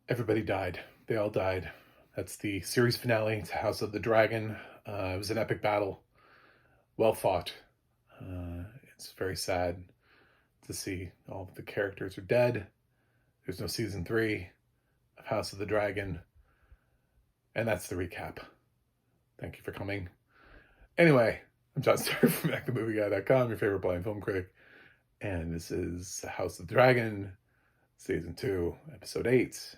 Everybody died. They all died. That's the series finale to House of the Dragon. It was an epic battle. Well fought. It's very sad to see all of the characters are dead. There's no season 3 of House of the Dragon. And that's the recap. Thank you for coming. Anyway, I'm John Starr from MacTheMovieGuy.com, your favorite blind film critic. And this is House of the Dragon, Season 2, Episode 8.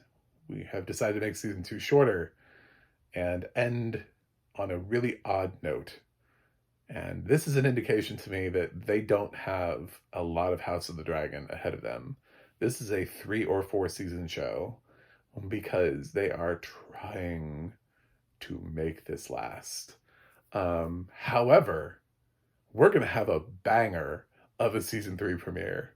We have decided to make Season 2 shorter and end on a really odd note. And this is an indication to me that they don't have a lot of House of the Dragon ahead of them. This is a 3 or 4 season show because they are trying to make this last. However, we're going to have a banger of a season 3 premiere.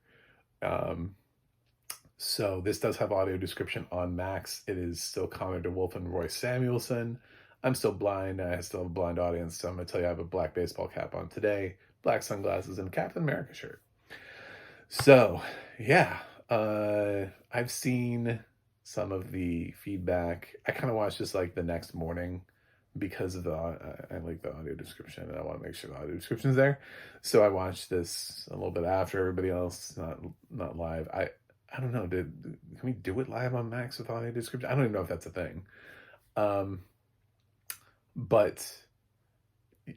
So this does have audio description on Max. It is still Connor DeWolfe and Roy Samuelson. I'm still blind. I still have a blind audience, so I'm going to tell you I have a black baseball cap on today, black sunglasses, and a Captain America shirt. So, yeah, I've seen some of the feedback. I kind of watched this like the next morning because of I like the audio description, and I want to make sure the audio description is there. So I watched this a little bit after everybody else, not live. I don't know. Can we do it live on Max with audio description? I don't even know if that's a thing. But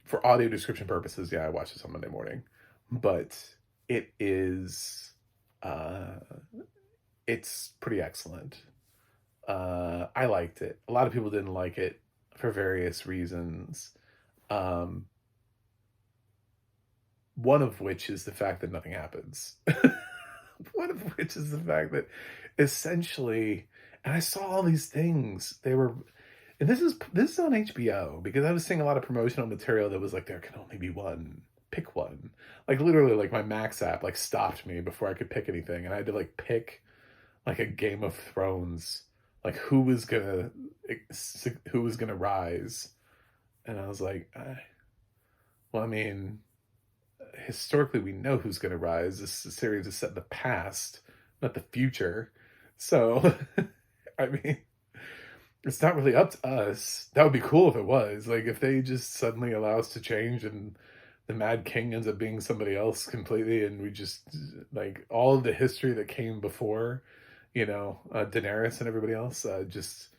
for audio description purposes, yeah, I watched this on Monday morning. But it is, it's pretty excellent. I liked it. A lot of people didn't like it for various reasons. One of which is the fact that nothing happens. One of which is the fact that essentially, and I saw all these things. And this is on HBO because I was seeing a lot of promotional material that was like there can only be one. Pick one. Like literally, like my Max app like stopped me before I could pick anything, and I had to like pick like a Game of Thrones, like who was gonna rise, and I was like, well, I mean, historically we know who's going to rise. This series is set in the past, not the future. So, I mean, it's not really up to us. That would be cool if it was. Like, if they just suddenly allow us to change and the Mad King ends up being somebody else completely, and we just, like, all of the history that came before, Daenerys and everybody else, just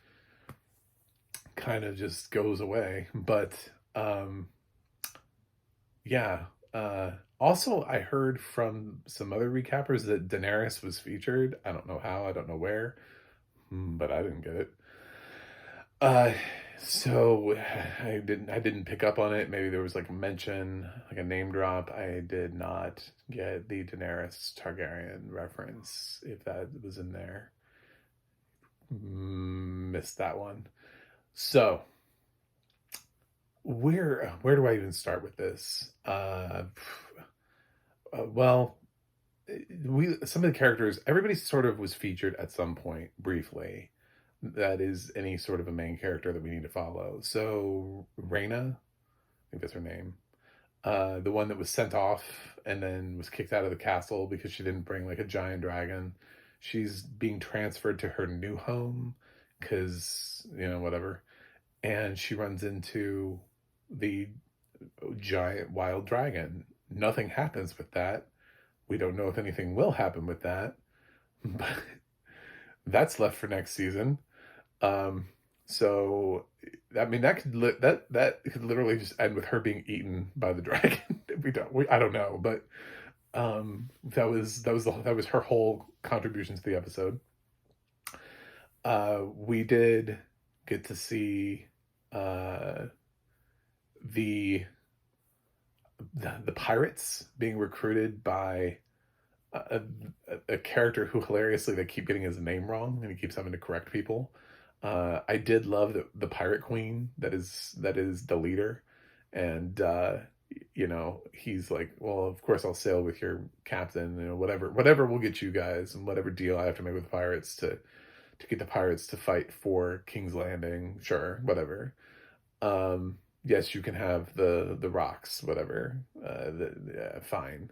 kind of just goes away. But, yeah, also, I heard from some other recappers that Daenerys was featured. I don't know how, I don't know where, but I didn't get it. So I didn't pick up on it. Maybe there was like a mention, like a name drop. I did not get the Daenerys Targaryen reference, if that was in there. Missed that one. So where do I even start with this? Well, some of the characters, everybody sort of was featured at some point briefly. That is any sort of a main character that we need to follow. So Rhaena, I think that's her name, the one that was sent off and then was kicked out of the castle because she didn't bring like a giant dragon. She's being transferred to her new home because whatever, and she runs into the giant wild dragon. Nothing happens with that. We don't know if anything will happen with that, but that's left for next season. So I mean that could literally just end with her being eaten by the dragon. I don't know, but that was her whole contribution to the episode. We did get to see the pirates being recruited by a character who hilariously they keep getting his name wrong and he keeps having to correct people. I did love the pirate queen that is the leader, and he's like, well, of course I'll sail with your captain, whatever will get you guys, and whatever deal I have to make with the pirates to get the pirates to fight for King's Landing, sure, whatever. Yes, you can have the rocks, whatever. Fine.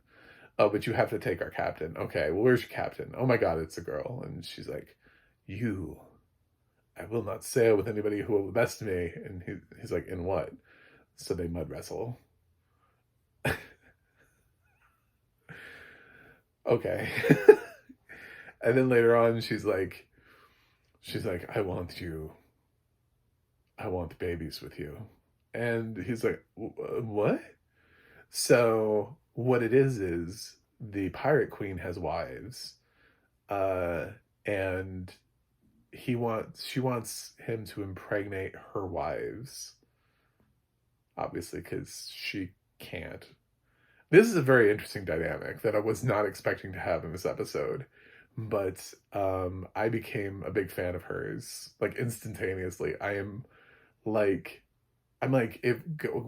Oh, but you have to take our captain. Okay, well, where's your captain? Oh my God, it's a girl. And she's like, you I will not sail with anybody who will best me. And he's like, in what? So they mud wrestle. Okay. And then later on, she's like, I want babies with you. And he's like, what? So what it is the pirate queen has wives, uh, and she wants him to impregnate her wives, obviously, because she can't. This is a very interesting dynamic that I was not expecting to have in this episode, but I became a big fan of hers, like, instantaneously. Like, I'm like, if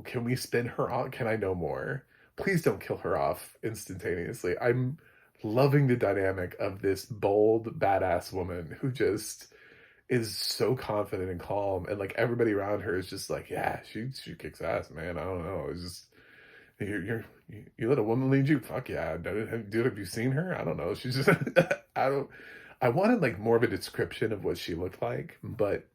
can we spin her off? Can I know more? Please don't kill her off instantaneously. I'm loving the dynamic of this bold, badass woman who just is so confident and calm, and like everybody around her is just like, yeah, she kicks ass, man. I don't know. It's just you let a woman lead you. Fuck yeah, dude. Have you seen her? I don't know. She's just I don't. I wanted like more of a description of what she looked like, but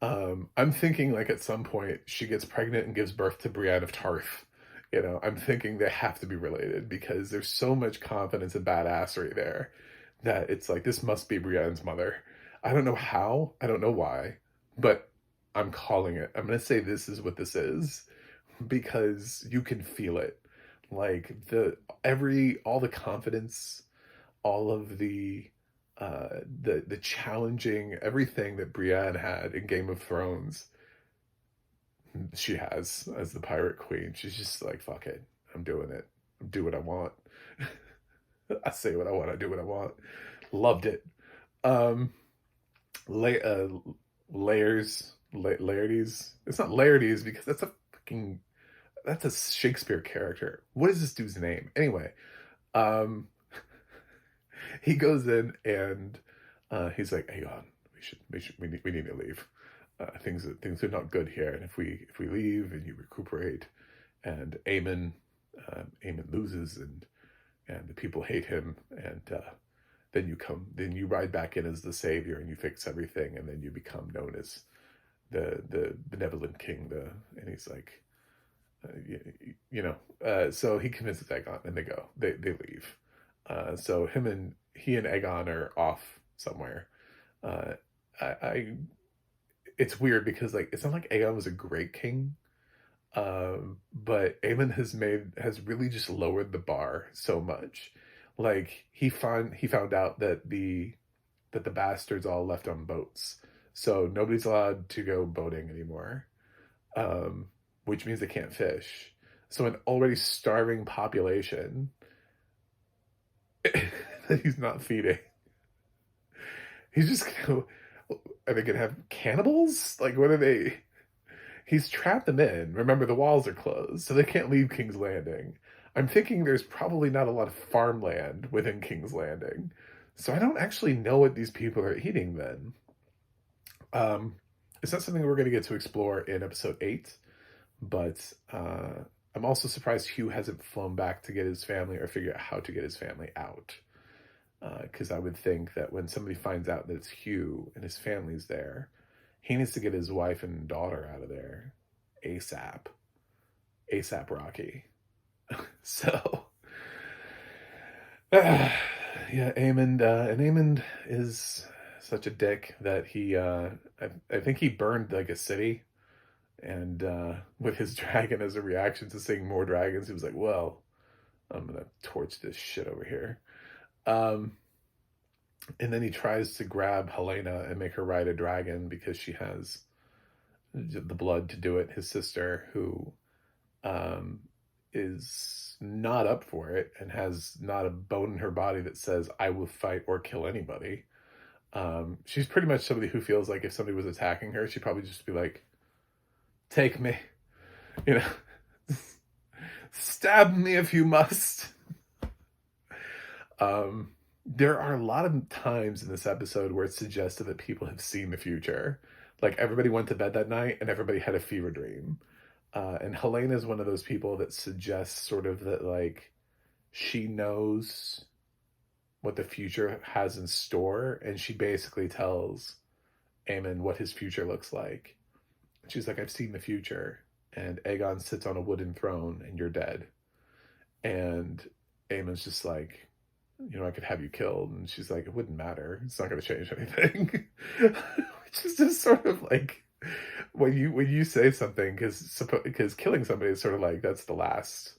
I'm thinking like at some point she gets pregnant and gives birth to Brienne of Tarth. You know, I'm thinking they have to be related because there's so much confidence and badassery there that it's like this must be Brienne's mother. I don't know how, I don't know why, but I'm calling it. I'm gonna say this is what this is because you can feel it. Like all the confidence, all of the challenging everything that Brienne had in Game of Thrones, she has as the pirate queen. She's just like, fuck it, I'm doing it. I do what I want. I say what I want. I do what I want. Loved it. Um, la- uh, Laertes. It's not Laertes because that's a Shakespeare character. What is this dude's name? Anyway, um, he goes in and he's like, "Hey, on, we need to leave. Things are not good here. And if we leave and you recuperate, and Aemon loses, and the people hate him, and then you ride back in as the savior, and you fix everything, and then you become known as the benevolent king." And he's like, so he convinces Aegon, and they leave. So he and Aegon are off somewhere. Uh, I it's weird because like it's not like Aegon was a great king, but Aemon has really just lowered the bar so much. Like he found out that the bastards all left on boats, so nobody's allowed to go boating anymore, which means they can't fish. So an already starving population that he's not feeding. He's just gonna. Are they gonna have cannibals? Like, what are they? He's trapped them in. Remember, the walls are closed, so they can't leave King's Landing. I'm thinking there's probably not a lot of farmland within King's Landing, so I don't actually know what these people are eating then. Um, it's not something we're going to get to explore in episode 8, but I'm also surprised Hugh hasn't flown back to get his family or figure out how to get his family out. Because I would think that when somebody finds out that it's Hugh and his family's there, he needs to get his wife and daughter out of there ASAP. ASAP Rocky. So, yeah, Aemond is such a dick that I think he burned like a city, and with his dragon as a reaction to seeing more dragons, he was like, well, I'm gonna torch this shit over here. And then he tries to grab Helena and make her ride a dragon because she has the blood to do it. His sister, who is not up for it and has not a bone in her body that says, I will fight or kill anybody. She's pretty much somebody who feels like if somebody was attacking her, she'd probably just be like, take me, you know, stab me if you must. There are a lot of times in this episode where it's suggested that people have seen the future. Like everybody went to bed that night and everybody had a fever dream. And Helena is one of those people that suggests sort of that like she knows what the future has in store, and she basically tells Aemon what his future looks like. She's like, I've seen the future, and Aegon sits on a wooden throne, and you're dead. And Aemon's just like, I could have you killed. And she's like, it wouldn't matter. It's not going to change anything. Which is just sort of like, when you say something, because killing somebody is sort of like, that's the last,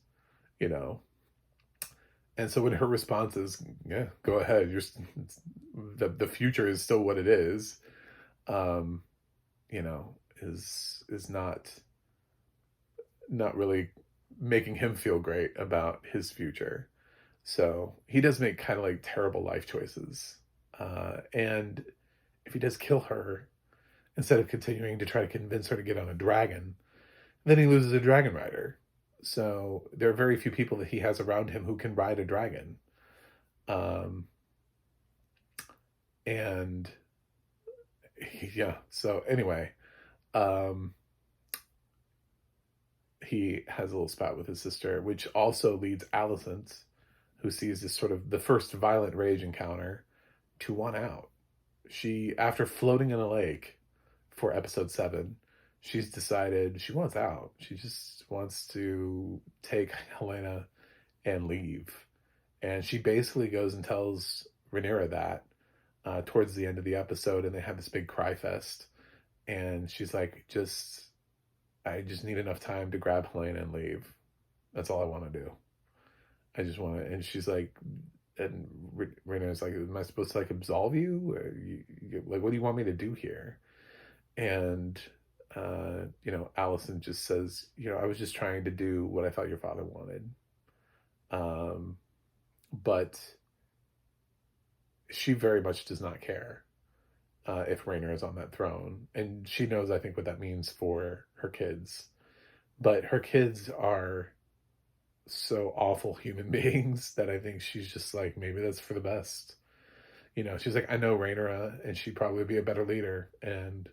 And so when her response is, yeah, go ahead. The future is still what it is. Is not really making him feel great about his future. So he does make kind of like terrible life choices. And if he does kill her, instead of continuing to try to convince her to get on a dragon, then he loses a dragon rider. So there are very few people that he has around him who can ride a dragon. And yeah, so anyway, he has a little spat with his sister, which also leads Alicent, who sees this sort of the first violent rage encounter, to want out. She, after floating in a lake for episode 7, she's decided she wants out. She just wants to take Helena and leave. And she basically goes and tells Rhaenyra that towards the end of the episode, and they have this big cry fest. And she's like, I just need enough time to grab Helena and leave. That's all I want to do. I just want to, and she's like, and Rhaenyra's like, am I supposed to like absolve you? Or like, what do you want me to do here? And, Alicent just says, I was just trying to do what I thought your father wanted. But she very much does not care if Rhaenyra is on that throne. And she knows, I think, what that means for her kids. But her kids are so awful human beings that I think she's just like, maybe that's for the best. She's like, I know Rhaenyra, and she'd probably be a better leader. And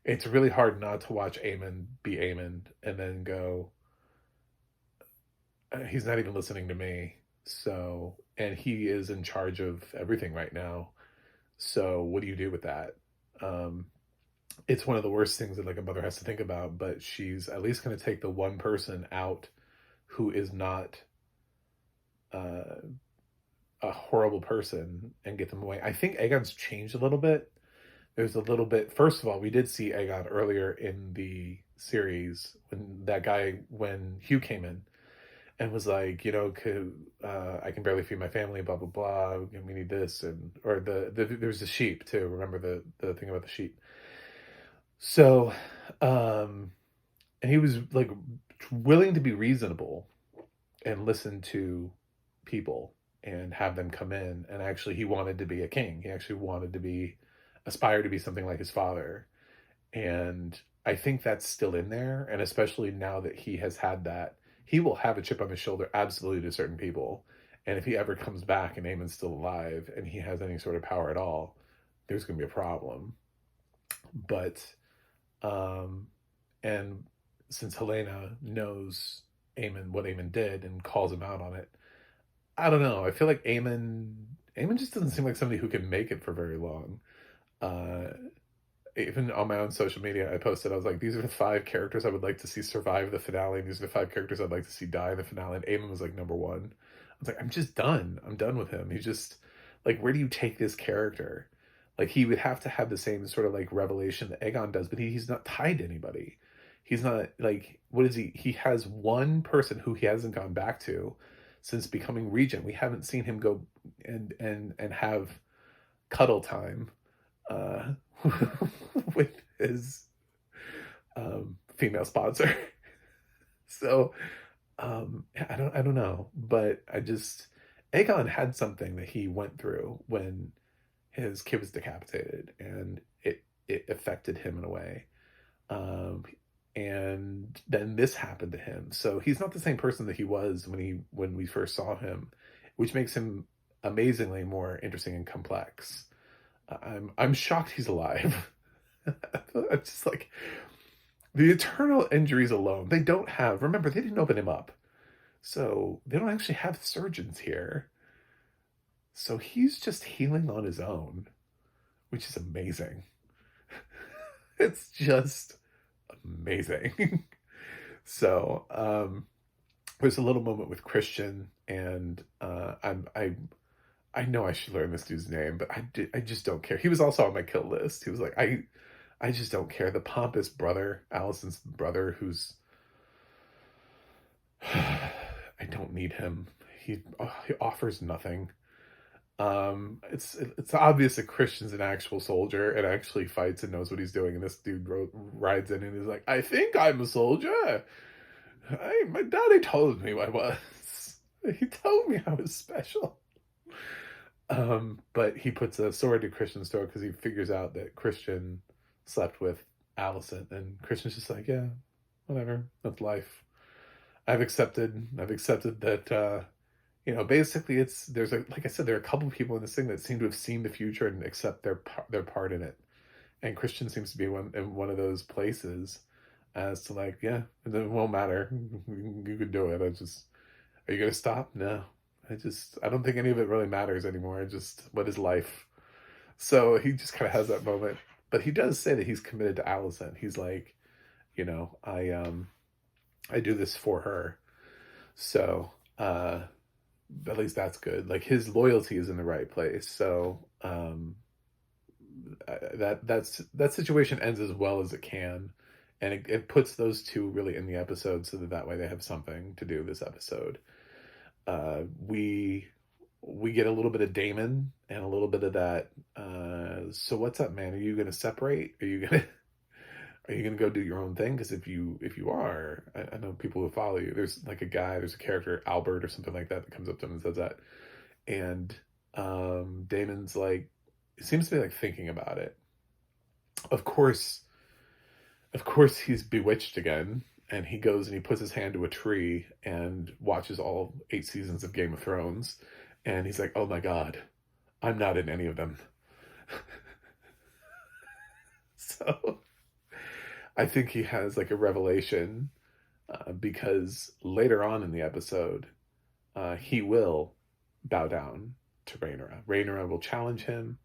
it's really hard not to watch Aemon be Aemon and then go, he's not even listening to me. So, and he is in charge of everything right now. So what do you do with that? It's one of the worst things that like a mother has to think about, but she's at least going to take the one person out who is not a horrible person and get them away. I think Aegon's changed a little bit. There's a little bit, first of all, we did see Aegon earlier in the series when Hugh came in and was like, I can barely feed my family, blah, blah, blah. We need this. Or there's the sheep too. Remember the thing about the sheep. So, and he was like willing to be reasonable and listen to people and have them come in. And actually he wanted to be a king. He actually wanted to aspire to be something like his father. And I think that's still in there. And especially now that he has had that, he will have a chip on his shoulder absolutely to certain people. And if he ever comes back and Aemon's still alive and he has any sort of power at all, there's going to be a problem. But, and since Helena knows what Aemon did and calls him out on it, I don't know. I feel like Aemon just doesn't seem like somebody who can make it for very long. Even on my own social media, I posted, I was like, these are the 5 characters I would like to see survive the finale. And these are the 5 characters I'd like to see die in the finale. And Aemon was like number 1. I was like, I'm just done. I'm done with him. He's just like, where do you take this character? Like, he would have to have the same sort of like revelation that Aegon does, but he's not tied to anybody. He's not like, what is he? He has one person who he hasn't gone back to since becoming regent. We haven't seen him go and have cuddle time with his female sponsor. So I don't know, but Aegon had something that he went through when his kid was decapitated, and it affected him in a way. And then this happened to him. So he's not the same person that he was when we first saw him, which makes him amazingly more interesting and complex. I'm shocked he's alive. It's just like the internal injuries alone. They didn't open him up. So they don't actually have surgeons here. So he's just healing on his own, which is amazing. It's just amazing. So there's a little moment with Christian, and I know I should learn this dude's name, but I just don't care. He was also on my kill list. He was like, I just don't care. The pompous brother, Allison's brother, who's I don't need him. He offers nothing. It's obvious that Christian's an actual soldier and actually fights and knows what he's doing. And this dude rides in and is like, I think I'm a soldier. My daddy told me I was. He told me I was special. But he puts a sword to Christian's throat because he figures out that Christian slept with Allison, and Christian's just like, yeah, whatever, that's life. I've accepted that, basically like I said, there are a couple of people in this thing that seem to have seen the future and accept their part in it. And Christian seems to be in one of those places as to like, yeah, it won't matter. You can do it. Are you going to stop? No. I don't think any of it really matters anymore. What is life? So he just kind of has that moment. But he does say that he's committed to Allison. He's like, I do this for her. So, at least that's good. Like, his loyalty is in the right place. So, that situation ends as well as it can. And it puts those two really in the episode so that way they have something to do this episode. We get a little bit of Damon and a little bit of that. So what's up, man? Are you going to separate? Are you going to go do your own thing? Because if you are, I know people who follow you. There's a character, Albert or something like that comes up to him and says that. And Damon's like, it seems to be like thinking about it. Of course he's bewitched again. And he goes and he puts his hand to a tree and watches all 8 seasons of Game of Thrones. And he's like, oh my God, I'm not in any of them. So I think he has like a revelation because later on in the episode, he will bow down to Rhaenyra. Rhaenyra will challenge him.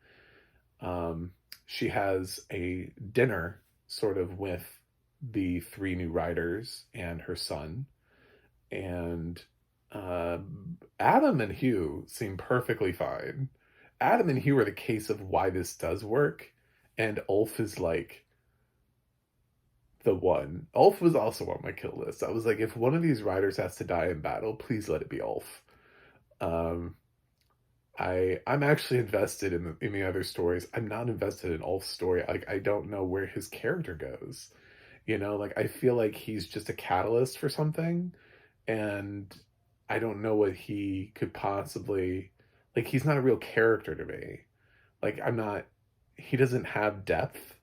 She has a dinner sort of with the 3 new riders and her son, and Adam and Hugh seem perfectly fine. Adam and Hugh are the case of why this does work, and Ulf is like the one. Ulf was also on my kill list. I was like, if one of these riders has to die in battle, please let it be Ulf. I'm actually invested in the other stories. I'm not invested in Ulf's story. Like, I don't know where his character goes. I feel like he's just a catalyst for something, and I don't know what he could possibly, like, he's not a real character to me. Like, he doesn't have depth,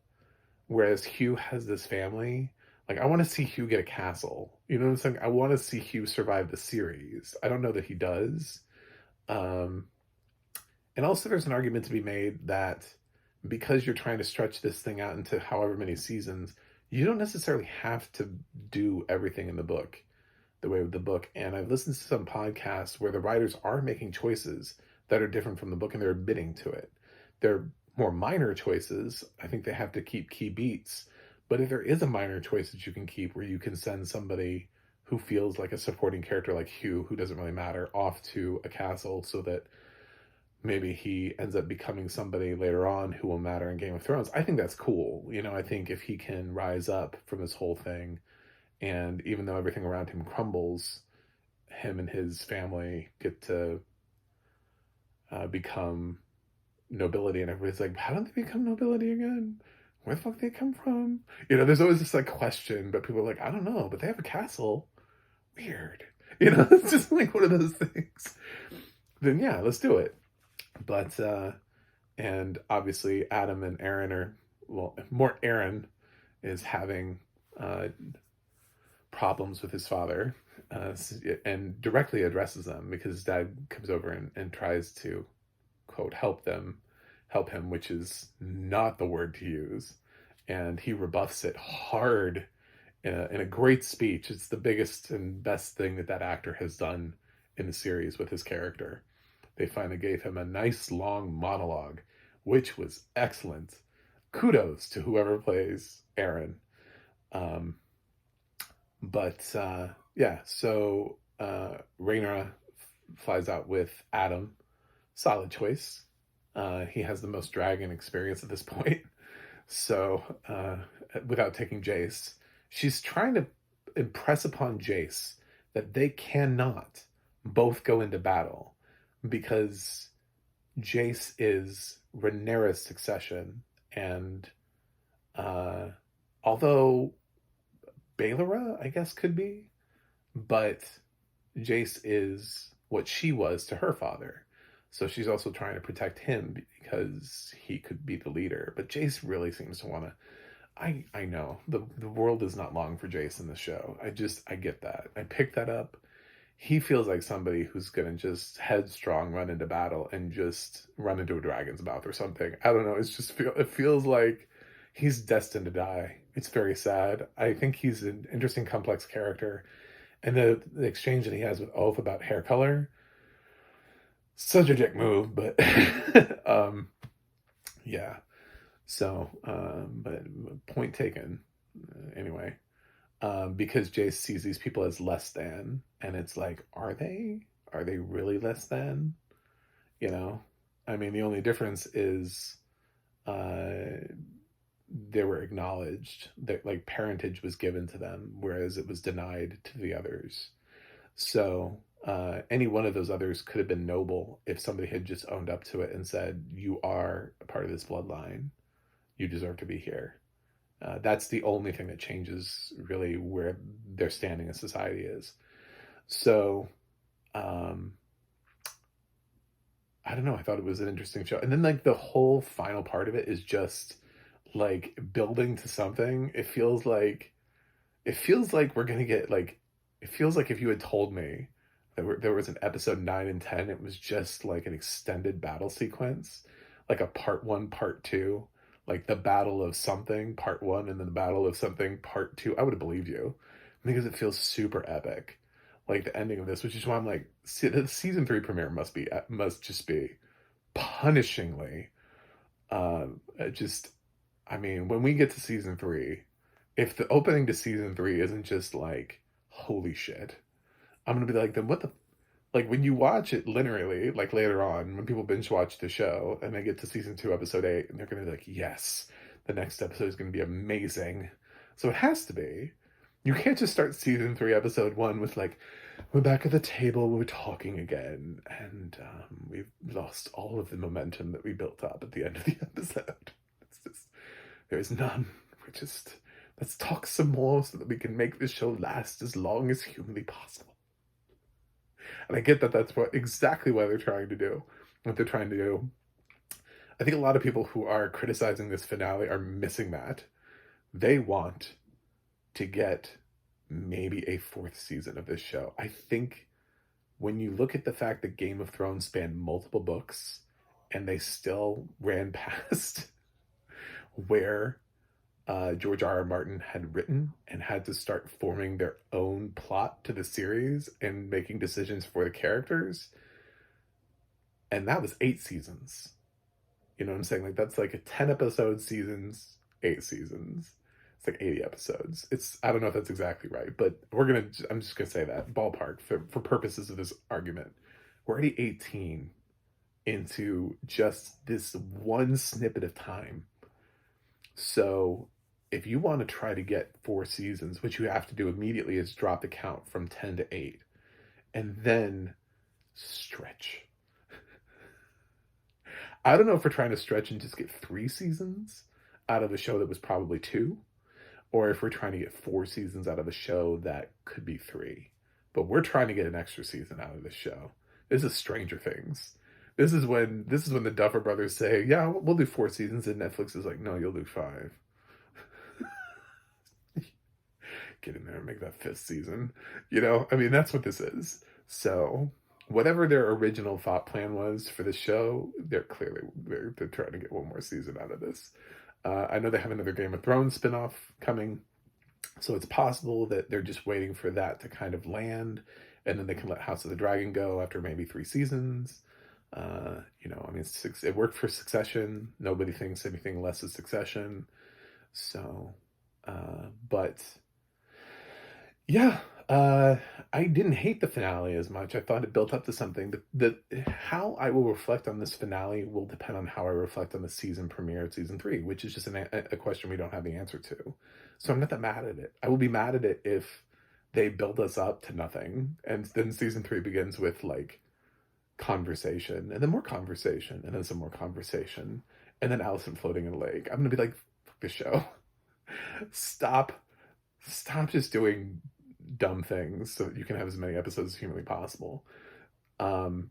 whereas Hugh has this family. Like, I want to see Hugh get a castle. You know what I'm saying? I want to see Hugh survive the series. I don't know that he does. And also there's an argument to be made that because you're trying to stretch this thing out into however many seasons, you don't necessarily have to do everything in the book the way of the book. And I've listened to some podcasts where the writers are making choices that are different from the book, and they're admitting to it. They're more minor choices. I think they have to keep key beats. But if there is a minor choice that you can keep where you can send somebody who feels like a supporting character like Hugh, who doesn't really matter, off to a castle so that maybe he ends up becoming somebody later on who will matter in Game of Thrones, I think that's cool. I think if he can rise up from this whole thing, and even though everything around him crumbles, him and his family get to become nobility, and everybody's like, how did they become nobility again? Where the fuck did they come from? There's always this like question, but people are like, I don't know, but they have a castle. Weird. It's just like one of those things. Then yeah, let's do it. But and obviously Adam and Aaron more Aaron is having problems with his father, and directly addresses them because his dad comes over and tries to, quote, help him, which is not the word to use. And he rebuffs it hard in a great speech. It's the biggest and best thing that actor has done in the series with his character. They finally gave him a nice long monologue, which was excellent. kudos to whoever plays Aaron. Um, but yeah, so Rhaenyra flies out with Adam. Solid choice. He has the most dragon experience at this point. So, without taking Jace, she's trying to impress upon Jace that they cannot both go into battle because Jace is Rhaenyra's succession, and although Baelora, I guess, could be, but Jace is what she was to her father. So she's also trying to protect him because he could be the leader. But Jace really seems to want to. I know the world is not long for Jace in the show. I get that. I picked that up. He feels like somebody who's gonna just headstrong run into battle and just run into a dragon's mouth or something. I don't know. It feels like he's destined to die. It's very sad. I think he's an interesting, complex character, and the exchange that he has with Oath about hair color. Such a dick move, but yeah. So, but point taken. Anyway, because Jace sees these people as less than, and it's like, are they? Are they really less than? You know, I mean, the only difference is, they were acknowledged that like parentage was given to them, whereas it was denied to the others. So any one of those others could have been noble if somebody had just owned up to it and said, you are a part of this bloodline. You deserve to be here. That's the only thing that changes really where their standing in society is. So, I don't know. I thought it was an interesting show. And then like the whole final part of it is just like building to something. It feels like we're going to get like, it feels like if you had told me that there was an episode 9 and 10, it was just like an extended battle sequence, like a part 1, part 2, like the battle of something, part 1, and then the battle of something, part 2, I would have believed you because it feels super epic. Like the ending of this, which is why I'm like, the season 3 premiere must just be punishingly, just, I mean, when we get to season 3, if the opening to season 3 isn't just like, holy shit, I'm gonna be like, then what the, like when you watch it linearly, like later on, when people binge watch the show and they get to season 2, episode 8, and they're gonna be like, yes, the next episode is gonna be amazing. So it has to be. You can't just start season 3, episode 1 with like, we're back at the table, we're talking again, and we've lost all of the momentum that we built up at the end of the episode. It's just, there's none. We're just, let's talk some more so that we can make this show last as long as humanly possible. And I get that that's exactly what they're trying to do. What they're trying to do. I think a lot of people who are criticizing this finale are missing that. They want to get maybe a 4th season of this show. I think when you look at the fact that Game of Thrones spanned multiple books and they still ran past where George R.R. Martin had written and had to start forming their own plot to the series and making decisions for the characters. And that was 8 seasons. You know what I'm saying? Like that's like a 10 episode seasons, 8 seasons. It's like 80 episodes. I don't know if that's exactly right, but I'm just gonna say that ballpark for purposes of this argument. We're already 18 into just this one snippet of time. So if you want to try to get 4 seasons, what you have to do immediately is drop the count from 10 to 8 and then stretch. I don't know if we're trying to stretch and just get 3 seasons out of a show that was probably 2, or if we're trying to get 4 seasons out of a show that could be 3. But we're trying to get an extra season out of this show. This is Stranger Things. This is when the Duffer Brothers say, yeah, we'll do 4 seasons, and Netflix is like, no, you'll do 5. Get in there and make that 5th season. You know, I mean, that's what this is. So whatever their original thought plan was for the show, they're trying to get one more season out of this. I know they have another Game of Thrones spinoff coming, so it's possible that they're just waiting for that to kind of land, and then they can let House of the Dragon go after maybe 3 seasons. I mean, it worked for Succession. Nobody thinks anything less of Succession. So, but yeah, I didn't hate the finale as much. I thought it built up to something. How I will reflect on this finale will depend on how I reflect on the season premiere of season 3, which is just a question we don't have the answer to. So I'm not that mad at it. I will be mad at it if they build us up to nothing, and then season 3 begins with like conversation, and then more conversation, and then some more conversation, and then Allison floating in a lake. I'm gonna be like, fuck this show. Stop just doing dumb things so that you can have as many episodes as humanly possible. No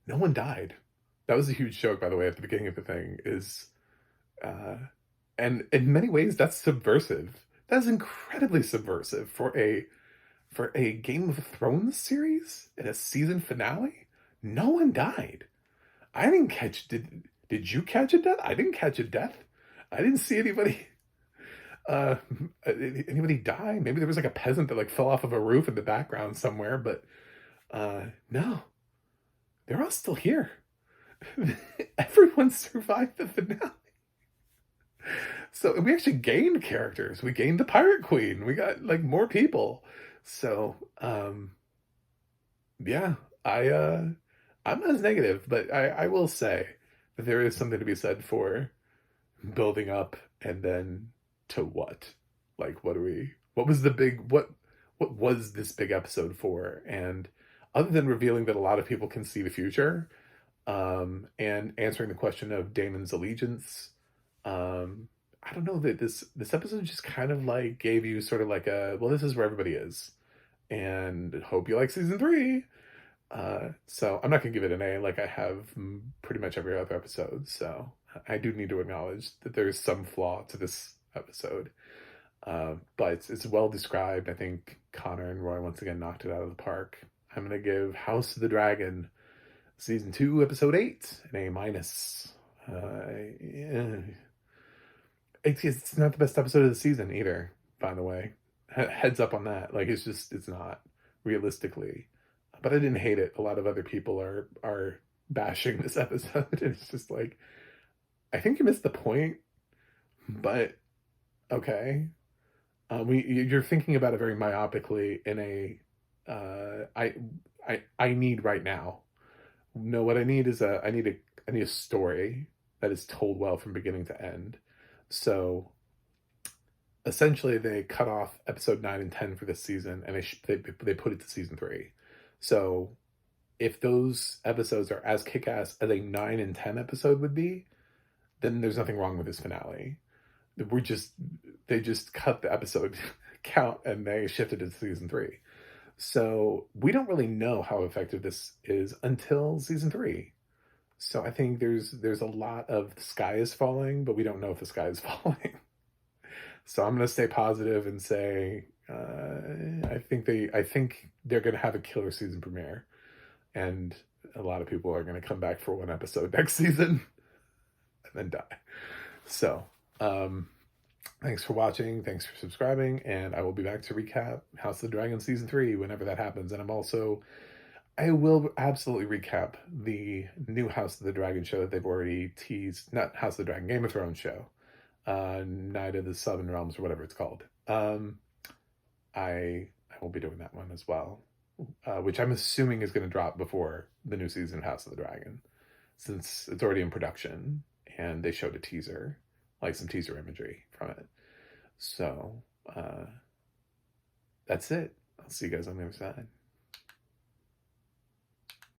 one died. That was a huge joke, by the way, at the beginning of the thing. And in many ways, that's subversive. That's incredibly subversive for a Game of Thrones series in a season finale. No one died. I didn't catch. Did you catch a death? I didn't catch a death. I didn't see anybody. Anybody die? Maybe there was like a peasant that like fell off of a roof in the background somewhere, but no, they're all still here. Everyone survived the finale. So we actually gained characters. We gained the Pirate Queen. We got like more people. So yeah, I'm not as negative, but I will say that there is something to be said for building up and then to what? Like, what was this big episode for? And other than revealing that a lot of people can see the future, and answering the question of Damon's allegiance, I don't know, that this episode just kind of like gave you sort of like well, this is where everybody is, and hope you like season 3. So I'm not gonna give it an A like I have pretty much every other episode. So I do need to acknowledge that there's some flaw to this episode. But it's well described. I think Connor and Roy once again knocked it out of the park. I'm gonna give House of the Dragon season 2 episode 8 an A minus. Yeah. It's not the best episode of the season either, by the way. Heads up on that. Like, it's not, realistically. But I didn't hate it. A lot of other people are bashing this episode. It's just like, I think you missed the point, but okay. You're thinking about it very myopically in I need right now. No, what I need is I need a story that is told well from beginning to end. So essentially they cut off episode 9 and 10 for this season, and they put it to season 3. So if those episodes are as kick-ass as a 9 and 10 episode would be, then there's nothing wrong with this finale. They just cut the episode count and they shifted it to season 3. So we don't really know how effective this is until season 3. So I think there's a lot of the sky is falling, but we don't know if the sky is falling. So I'm gonna stay positive and say I think they're gonna have a killer season premiere, and a lot of people are gonna come back for one episode next season and then die. So thanks for watching, thanks for subscribing, and I will be back to recap House of the Dragon season 3 whenever that happens. And I will absolutely recap the new House of the Dragon show that they've already teased. Not House of the Dragon, Game of Thrones show. Night of the Seven Realms, or whatever it's called. I will be doing that one as well, which I'm assuming is going to drop before the new season of House of the Dragon, since it's already in production and they showed a teaser, like some teaser imagery from it. So that's it. I'll see you guys on the other side.